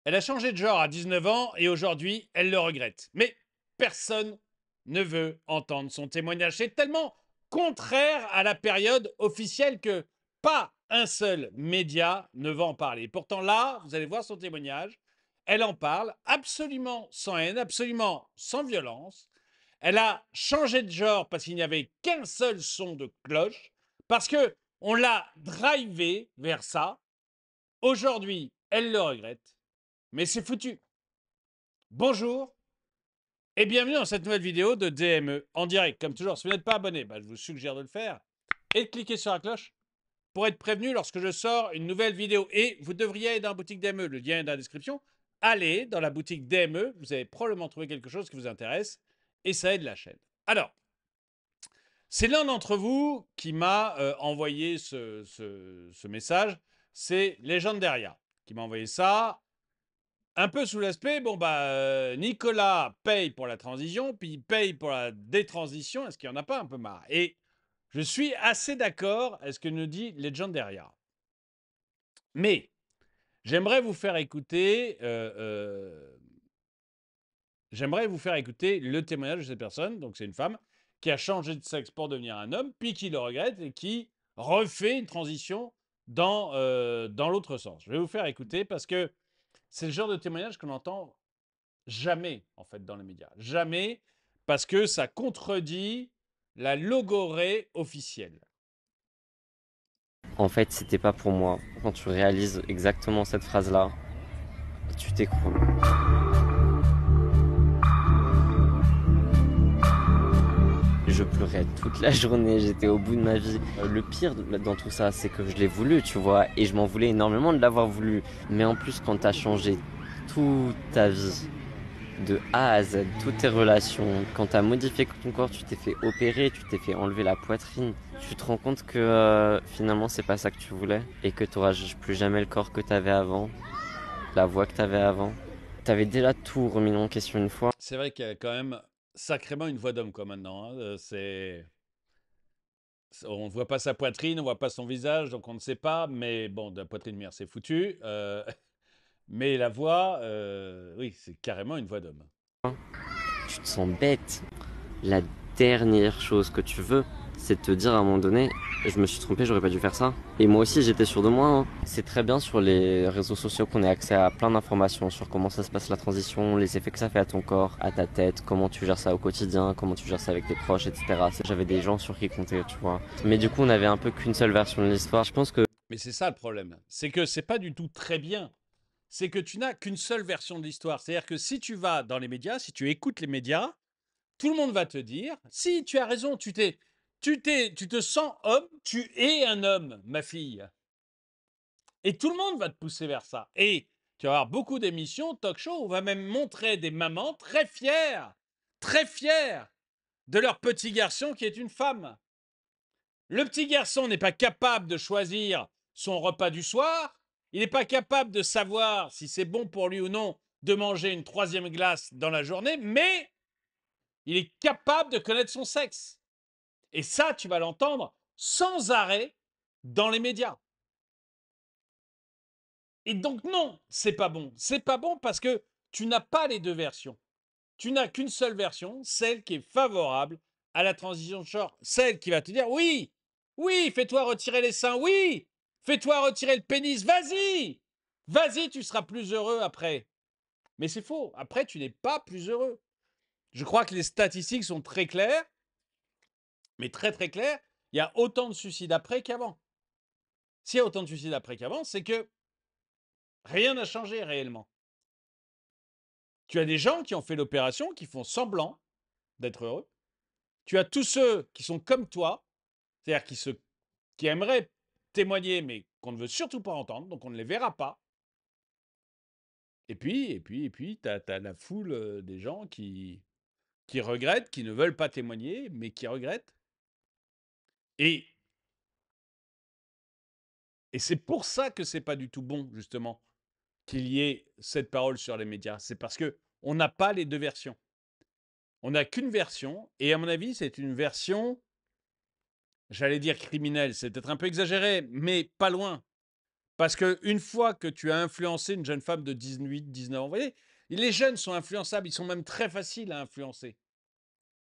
Elle a changé de genre à 19 ans et aujourd'hui, elle le regrette. Mais personne ne veut entendre son témoignage. C'est tellement contraire à la période officielle que pas un seul média ne va en parler. Pourtant là, vous allez voir son témoignage, elle en parle absolument sans haine, absolument sans violence. Elle a changé de genre parce qu'il n'y avait qu'un seul son de cloche, parce que on l'a drivé vers ça. Aujourd'hui, elle le regrette, mais c'est foutu. Bonjour et bienvenue dans cette nouvelle vidéo de DME en direct. Comme toujours, si vous n'êtes pas abonné, je vous suggère de le faire et de cliquer sur la cloche pour être prévenu lorsque je sors une nouvelle vidéo. Et vous devriez aller dans la boutique DME, le lien est dans la description. Allez dans la boutique DME, vous avez probablement trouvé quelque chose qui vous intéresse et ça aide la chaîne. Alors, c'est l'un d'entre vous qui m'a envoyé ce message, c'est Legendaria qui m'a envoyé ça. Un peu sous l'aspect, Nicolas paye pour la transition, puis il paye pour la détransition. Est-ce qu'il n'y en a pas un peu marre? Et je suis assez d'accord avec ce que nous dit Legendaria. Mais j'aimerais vous faire écouter, le témoignage de cette personne. Donc c'est une femme qui a changé de sexe pour devenir un homme, puis qui le regrette et qui refait une transition dans l'autre sens. Je vais vous faire écouter parce que c'est le genre de témoignage qu'on entend jamais, en fait, dans les médias. Jamais, parce que ça contredit la logorée officielle. En fait, c'était pas pour moi. Quand tu réalises exactement cette phrase-là, tu t'écroules. Je pleurais toute la journée, j'étais au bout de ma vie. Le pire dans tout ça, c'est que je l'ai voulu, tu vois, et je m'en voulais énormément de l'avoir voulu. Mais en plus, quand t'as changé toute ta vie, de A à Z, toutes tes relations, quand t'as modifié ton corps, tu t'es fait opérer, tu t'es fait enlever la poitrine, tu te rends compte que finalement c'est pas ça que tu voulais et que t'auras plus jamais le corps que t'avais avant, la voix que t'avais avant. T'avais déjà tout remis en question une fois. C'est vrai qu'il y a quand même sacrément une voix d'homme, quoi, maintenant. Hein. On ne voit pas sa poitrine, on ne voit pas son visage, donc on ne sait pas. Mais bon, de la poitrine mère, c'est foutu. Mais la voix, oui, c'est carrément une voix d'homme. Tu te sens bête. La dernière chose que tu veux, c'est de te dire à un moment donné, je me suis trompé, j'aurais pas dû faire ça. Et moi aussi, j'étais sûr de moi. Hein. C'est très bien sur les réseaux sociaux qu'on ait accès à plein d'informations sur comment ça se passe la transition, les effets que ça fait à ton corps, à ta tête, comment tu gères ça au quotidien, comment tu gères ça avec tes proches, etc. J'avais des gens sur qui compter, tu vois. Mais du coup, on avait un peu qu'une seule version de l'histoire. Je pense que Mais c'est ça le problème. C'est que c'est pas du tout très bien. C'est que tu n'as qu'une seule version de l'histoire. C'est-à-dire que si tu vas dans les médias, si tu écoutes les médias, tout le monde va te dire, si tu as raison, tu te sens homme, tu es un homme, ma fille. Et tout le monde va te pousser vers ça. Et tu vas avoir beaucoup d'émissions, talk show, où on va même montrer des mamans très fières de leur petit garçon qui est une femme. Le petit garçon n'est pas capable de choisir son repas du soir. Il n'est pas capable de savoir si c'est bon pour lui ou non de manger une troisième glace dans la journée, mais il est capable de connaître son sexe. Et ça, tu vas l'entendre sans arrêt dans les médias. Et donc non, c'est pas bon. C'est pas bon parce que tu n'as pas les deux versions. Tu n'as qu'une seule version, celle qui est favorable à la transition de genre, celle qui va te dire oui, oui, fais-toi retirer les seins, oui, fais-toi retirer le pénis, vas-y, vas-y, tu seras plus heureux après. Mais c'est faux. Après, tu n'es pas plus heureux. Je crois que les statistiques sont très claires, mais très très claires. Il y a autant de suicides après qu'avant. S'il y a autant de suicides après qu'avant, c'est que rien n'a changé réellement. Tu as des gens qui ont fait l'opération, qui font semblant d'être heureux. Tu as tous ceux qui sont comme toi, c'est-à-dire qui aimeraient témoigner, mais qu'on ne veut surtout pas entendre, donc on ne les verra pas. Et puis, tu as la foule des gens qui regrettent, qui ne veulent pas témoigner, mais qui regrettent. Et, et c'est pour ça que c'est pas du tout bon, justement, qu'il y ait cette parole sur les médias. C'est parce que on n'a pas les deux versions. On n'a qu'une version, et à mon avis, c'est une version, j'allais dire criminelle, c'est peut-être un peu exagéré, mais pas loin. Parce qu'une fois que tu as influencé une jeune femme de 18-19 ans, vous voyez, les jeunes sont influençables, ils sont même très faciles à influencer.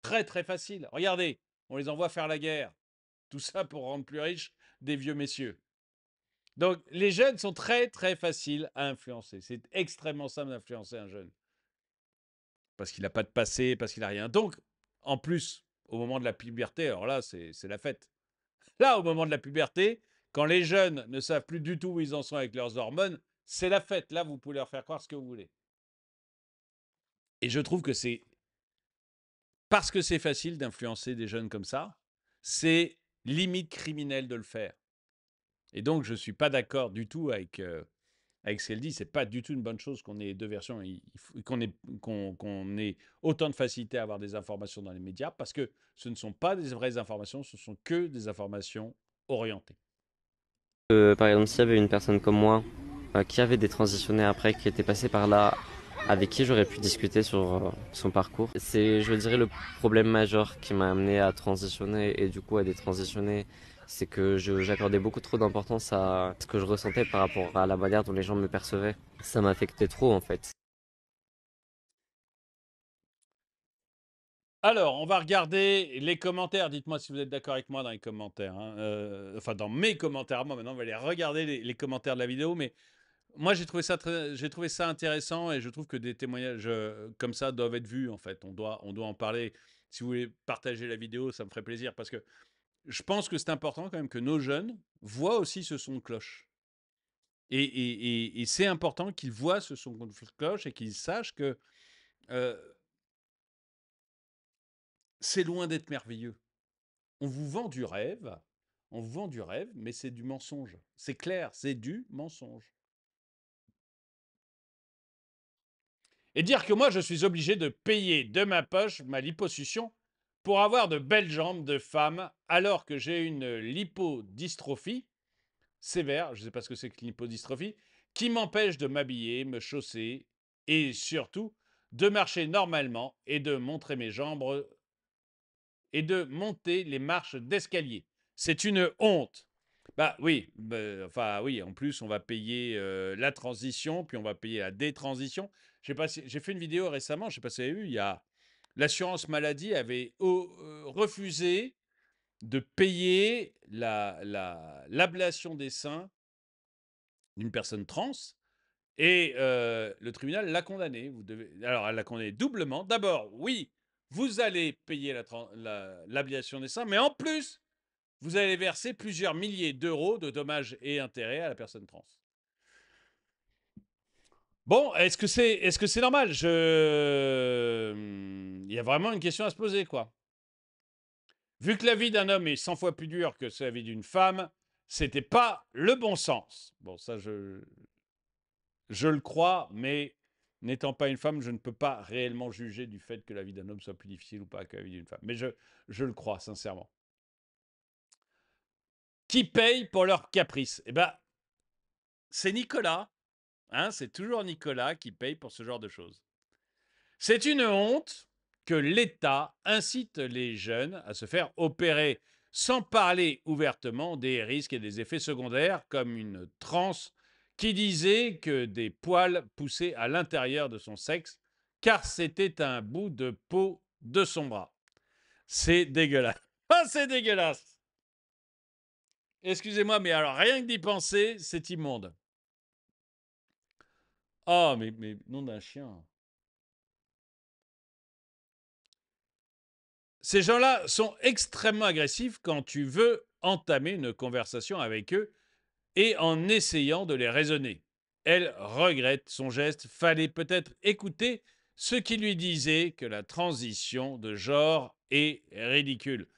Très, très faciles. Regardez, on les envoie faire la guerre. Tout ça pour rendre plus riches des vieux messieurs. Donc, les jeunes sont très, très faciles à influencer. C'est extrêmement simple d'influencer un jeune. Parce qu'il n'a pas de passé, parce qu'il n'a rien. Donc, en plus, au moment de la puberté, alors là, c'est la fête. Là, au moment de la puberté, quand les jeunes ne savent plus du tout où ils en sont avec leurs hormones, c'est la fête. Là, vous pouvez leur faire croire ce que vous voulez. Et je trouve que c'est parce que c'est facile d'influencer des jeunes comme ça, c'est limite criminel de le faire. Et donc, je ne suis pas d'accord du tout avec ce qu'elle dit. C'est pas du tout une bonne chose qu'on ait deux versions, qu'on ait autant de facilité à avoir des informations dans les médias, parce que ce ne sont pas des vraies informations, ce sont que des informations orientées. Par exemple, s'il y avait une personne comme moi qui avait détransitionné après, qui était passée par là, avec qui j'aurais pu discuter sur son parcours. C'est, je dirais, le problème majeur qui m'a amené à transitionner et du coup à détransitionner, c'est que j'accordais beaucoup trop d'importance à ce que je ressentais par rapport à la manière dont les gens me percevaient. Ça m'affectait trop en fait. Alors, on va regarder les commentaires. Dites-moi si vous êtes d'accord avec moi dans les commentaires, hein. Enfin, dans mes commentaires. Moi, maintenant, on va aller regarder les commentaires de la vidéo. Mais moi, j'ai trouvé ça intéressant et je trouve que des témoignages comme ça doivent être vus, en fait. On doit en parler. Si vous voulez partager la vidéo, ça me ferait plaisir parce que je pense que c'est important quand même que nos jeunes voient aussi ce son de cloche. Et c'est important qu'ils voient ce son de cloche et qu'ils sachent que euh, c'est loin d'être merveilleux. On vous vend du rêve, on vous vend du rêve, mais c'est du mensonge. C'est clair, c'est du mensonge. Et dire que moi, je suis obligé de payer de ma poche ma liposuction pour avoir de belles jambes de femme alors que j'ai une lipodystrophie sévère, je ne sais pas ce que c'est que l'hypodystrophie, qui m'empêche de m'habiller, me chausser et surtout de marcher normalement et de montrer mes jambes et de monter les marches d'escalier. C'est une honte. Bah oui, enfin oui, en plus on va payer la transition, puis on va payer la détransition. J'ai fait une vidéo récemment, je ne sais pas si vous avez vu, il y a l'assurance maladie avait refusé de payer l'ablation des seins d'une personne trans. Et le tribunal l'a condamné. Alors, elle l'a condamné doublement. D'abord, oui, vous allez payer l'ablation des seins, mais en plus, vous allez verser plusieurs milliers d'euros de dommages et intérêts à la personne trans. Bon, est-ce que c'est normal? Il y a vraiment une question à se poser, quoi. Vu que la vie d'un homme est 100 fois plus dure que la vie d'une femme, c'était pas le bon sens. Bon, ça, je le crois, mais n'étant pas une femme, je ne peux pas réellement juger du fait que la vie d'un homme soit plus difficile ou pas que la vie d'une femme. Mais je le crois, sincèrement. Qui paye pour leurs caprices? Eh bien, c'est Nicolas. Hein, c'est toujours Nicolas qui paye pour ce genre de choses. C'est une honte que l'État incite les jeunes à se faire opérer sans parler ouvertement des risques et des effets secondaires, comme une transe qui disait que des poils poussaient à l'intérieur de son sexe, car c'était un bout de peau de son bras. C'est dégueulasse. Ah, c'est dégueulasse. Excusez-moi, mais alors rien que d'y penser, c'est immonde. Oh, mais nom d'un chien. Ces gens-là sont extrêmement agressifs quand tu veux entamer une conversation avec eux et en essayant de les raisonner. Elle regrette son geste. Fallait peut-être écouter ce qui lui disait que la transition de genre est ridicule.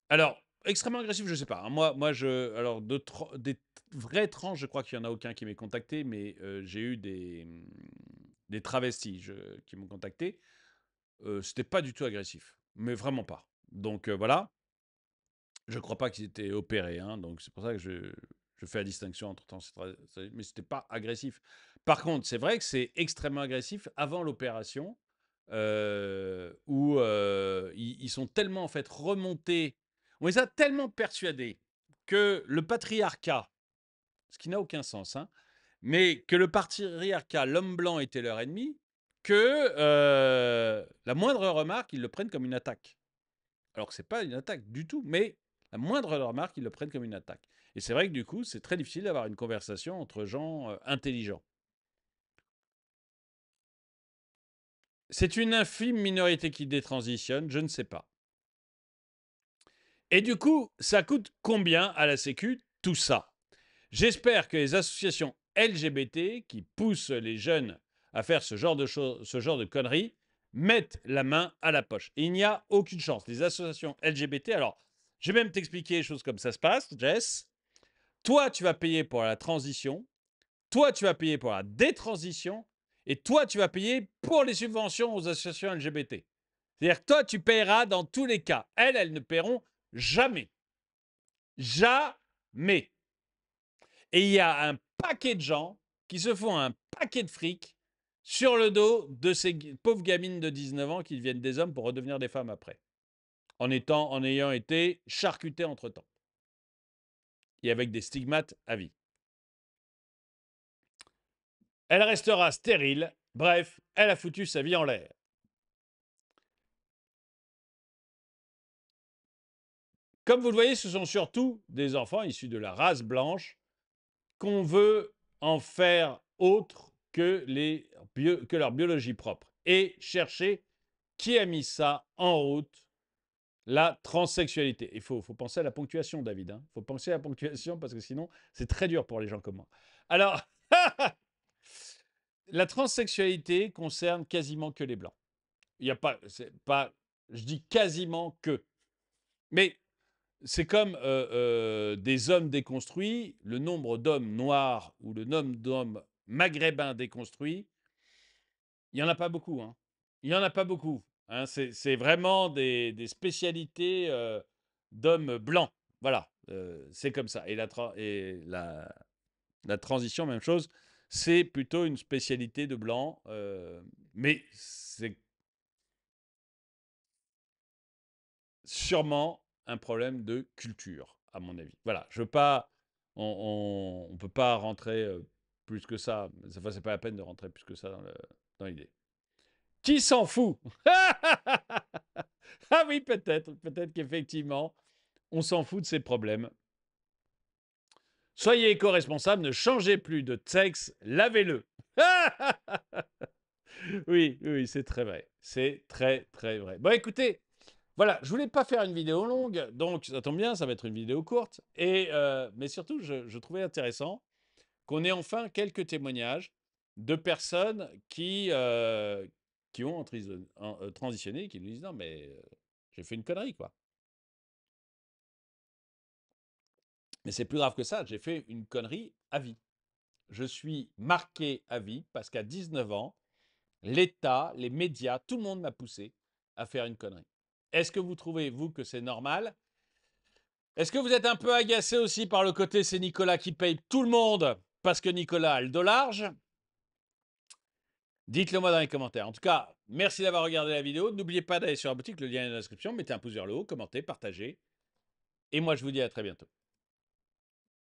Alors, extrêmement agressif, je ne sais pas. Alors, des vrais trans, je crois qu'il n'y en a aucun qui m'ait contacté, mais j'ai eu des travestis qui m'ont contacté. C'était pas du tout agressif, mais vraiment pas. Donc voilà, je crois pas qu'ils étaient opérés, hein, donc c'est pour ça que je fais la distinction entre temps, mais c'était pas agressif. Par contre, c'est vrai que c'est extrêmement agressif avant l'opération, où ils sont tellement en fait remontés, on les a tellement persuadés que le patriarcat ce qui n'a aucun sens, hein, mais que le patriarcat, l'homme blanc était leur ennemi, que la moindre remarque, ils le prennent comme une attaque. Alors que ce n'est pas une attaque du tout, mais la moindre remarque, ils le prennent comme une attaque. Et c'est vrai que du coup, c'est très difficile d'avoir une conversation entre gens intelligents. C'est une infime minorité qui détransitionne, je ne sais pas. Et du coup, ça coûte combien à la Sécu tout ça? J'espère que les associations LGBT qui poussent les jeunes à faire ce genre de choses, ce genre de conneries, mettent la main à la poche. Et il n'y a aucune chance. Les associations LGBT, alors, je vais même t'expliquer les choses comme ça se passe, Jess. Toi, tu vas payer pour la transition, toi, tu vas payer pour la détransition, et toi, tu vas payer pour les subventions aux associations LGBT. C'est-à-dire que toi, tu paieras dans tous les cas. Elles ne paieront jamais. Jamais. Et il y a un paquet de gens qui se font un paquet de fric sur le dos de ces pauvres gamines de 19 ans qui deviennent des hommes pour redevenir des femmes après, en ayant été charcutées entre-temps et avec des stigmates à vie. Elle restera stérile. Bref, elle a foutu sa vie en l'air. Comme vous le voyez, ce sont surtout des enfants issus de la race blanche qu'on veut en faire autre que leur biologie propre. Et chercher qui a mis ça en route, la transsexualité. Il faut penser à la ponctuation, David. Il faut penser à la ponctuation parce que sinon, c'est très dur pour les gens comme moi. Alors, la transsexualité concerne quasiment que les blancs. Il n'y a pas, je dis quasiment que. Mais c'est comme des hommes déconstruits, le nombre d'hommes noirs ou le nombre d'hommes maghrébins déconstruits, il n'y en a pas beaucoup. Hein. Il n'y en a pas beaucoup. Hein. C'est vraiment des spécialités d'hommes blancs. Voilà, c'est comme ça. Et la transition, même chose, c'est plutôt une spécialité de blancs, mais c'est sûrement un problème de culture, à mon avis. Voilà, je veux pas, on ne peut pas rentrer plus que ça. Enfin, c'est pas la peine de rentrer plus que ça dans l'idée. Qui s'en fout? Ah oui, peut-être qu'effectivement, on s'en fout de ces problèmes. Soyez éco-responsable, ne changez plus de sexe, lavez-le. Oui, oui, c'est très vrai. C'est très, très vrai. Bon, écoutez, voilà, je voulais pas faire une vidéo longue, donc ça tombe bien, ça va être une vidéo courte. Mais surtout, je trouvais intéressant qu'on ait enfin quelques témoignages de personnes qui ont transitionné et qui nous disent non, mais j'ai fait une connerie, quoi. Mais c'est plus grave que ça, j'ai fait une connerie à vie. Je suis marqué à vie parce qu'à 19 ans, l'État, les médias, tout le monde m'a poussé à faire une connerie. Est-ce que vous trouvez, vous, que c'est normal? Est-ce que vous êtes un peu agacé aussi par le côté c'est Nicolas qui paye tout le monde parce que Nicolas a le dos large? Dites-le moi dans les commentaires. En tout cas, merci d'avoir regardé la vidéo. N'oubliez pas d'aller sur la boutique, le lien est dans la description. Mettez un pouce vers le haut, commentez, partagez. Et moi, je vous dis à très bientôt.